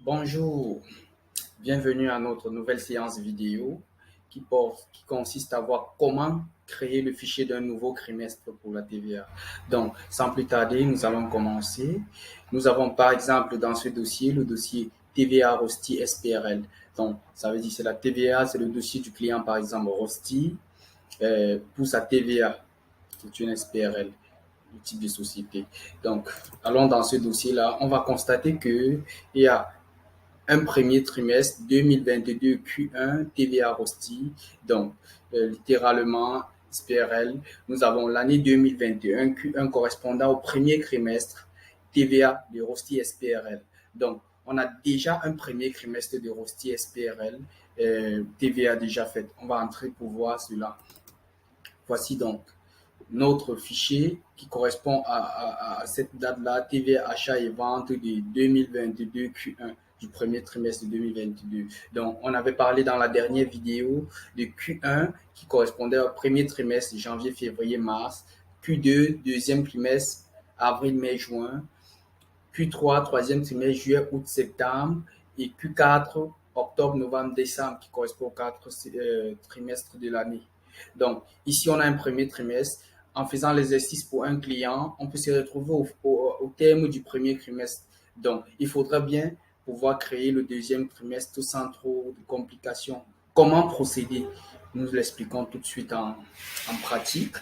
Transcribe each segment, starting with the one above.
Bonjour, bienvenue à notre nouvelle séance vidéo qui consiste à voir comment créer le fichier d'un nouveau trimestre pour la TVA. Donc, sans plus tarder, nous allons commencer. Nous avons par exemple dans ce dossier le dossier TVA Rosti SPRL. Donc, ça veut dire que c'est la TVA, c'est le dossier du client par exemple Rosti pour sa TVA, c'est une SPRL le type de société. Donc, allons dans ce dossier-là. On va constater qu'il y a un premier trimestre 2022 Q1 TVA Rosti. Donc, littéralement, SPRL, nous avons l'année 2021 Q1 correspondant au premier trimestre TVA de Rosti SPRL. Donc, on a déjà un premier trimestre de Rosti SPRL, TVA déjà fait. On va entrer pour voir cela. Voici donc notre fichier qui correspond à cette date-là, TVA achat et vente de 2022 Q1 du premier trimestre de 2022. Donc, on avait parlé dans la dernière vidéo de Q1 qui correspondait au premier trimestre, janvier, février, mars, Q2, deuxième trimestre, avril, mai, juin, Q3, troisième trimestre, juillet, août, septembre, et Q4, octobre, novembre, décembre, qui correspond aux quatre trimestres de l'année. Donc, ici, on a un premier trimestre. En faisant l'exercice pour un client, on peut se retrouver au terme du premier trimestre. Donc, il faudra bien pouvoir créer le deuxième trimestre sans trop de complications. Comment procéder? Nous l'expliquons tout de suite en pratique.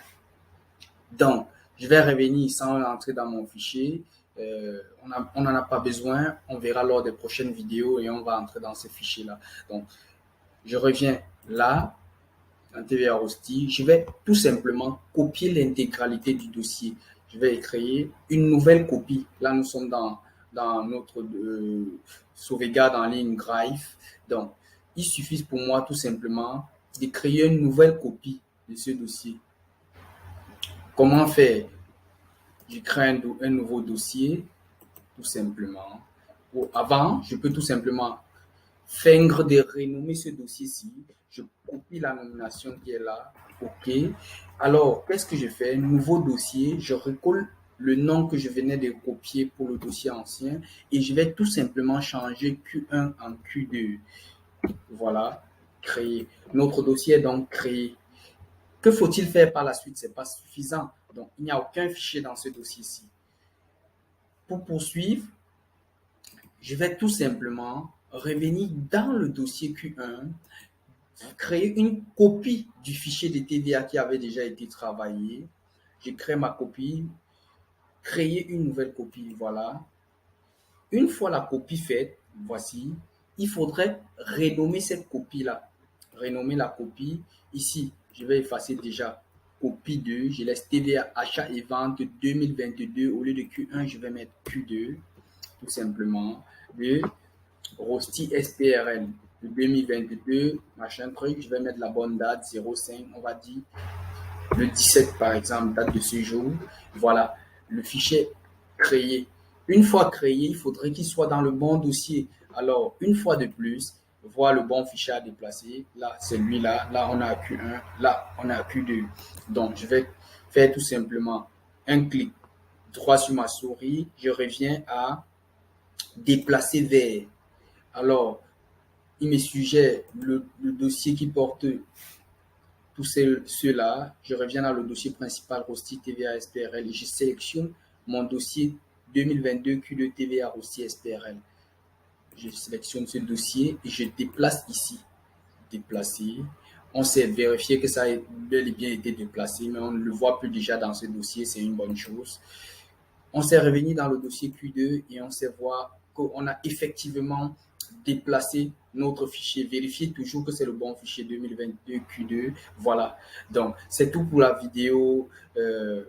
Donc, je vais revenir sans entrer dans mon fichier. On n'en a pas besoin. On verra lors des prochaines vidéos et on va entrer dans ce fichier-là. Donc, je reviens là, en TVA Rosti. Je vais tout simplement copier l'intégralité du dossier. Je vais créer une nouvelle copie. Là, nous sommes dans notre sauvegarde en ligne Drive. Donc, il suffit pour moi tout simplement de créer une nouvelle copie de ce dossier. Comment faire? Je crée un nouveau dossier, tout simplement. Avant, je peux tout simplement feindre de renommer ce dossier-ci. Je copie la nomination qui est là. OK. Alors, qu'est-ce que je fais? Nouveau dossier, je recolle le nom que je venais de copier pour le dossier ancien et je vais tout simplement changer Q1 en Q2. Voilà, créer. Notre dossier est donc créé. Que faut-il faire par la suite? Ce n'est pas suffisant. Donc, il n'y a aucun fichier dans ce dossier-ci. Pour poursuivre, je vais tout simplement revenir dans le dossier Q1, créer une copie du fichier de TVA qui avait déjà été travaillé. Je crée ma copie, créer une nouvelle copie, voilà. Une fois la copie faite, voici, il faudrait renommer cette copie-là. Renommer la copie. Ici, je vais effacer déjà copie 2. Je laisse TVA achat et vente 2022. Au lieu de Q1, je vais mettre Q2, tout simplement. Le Rosti SPRL de 2022, machin truc. Je vais mettre la bonne date, 05, on va dire le 17 par exemple, date de ce jour. Voilà, le fichier créé. Une fois créé, il faudrait qu'il soit dans le bon dossier. Alors, une fois de plus, voir le bon fichier à déplacer. Là, c'est lui-là. Là, on a Q1. Là, on a Q2. Donc, je vais faire tout simplement un clic droit sur ma souris. Je reviens à déplacer vers. Alors, il me suggère le dossier qui porte tous ceux-là. Je reviens dans le dossier principal Rosti TVA SPRL et je sélectionne mon dossier 2022 Q2 TVA Rosti SPRL. Je sélectionne ce dossier et je déplace ici. Déplacer. On s'est vérifié que ça a bel et bien été déplacé, mais on ne le voit plus déjà dans ce dossier, c'est une bonne chose. On s'est revenu dans le dossier Q2 et on s'est voir qu'on a effectivement déplacé notre fichier. Vérifiez toujours que c'est le bon fichier 2022 Q2. Voilà. Donc, c'est tout pour la vidéo de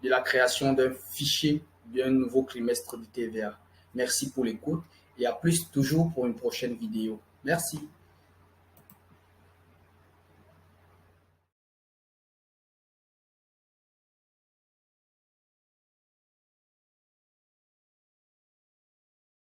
la création d'un fichier d'un nouveau trimestre de TVA. Merci pour l'écoute et à plus toujours pour une prochaine vidéo. Merci.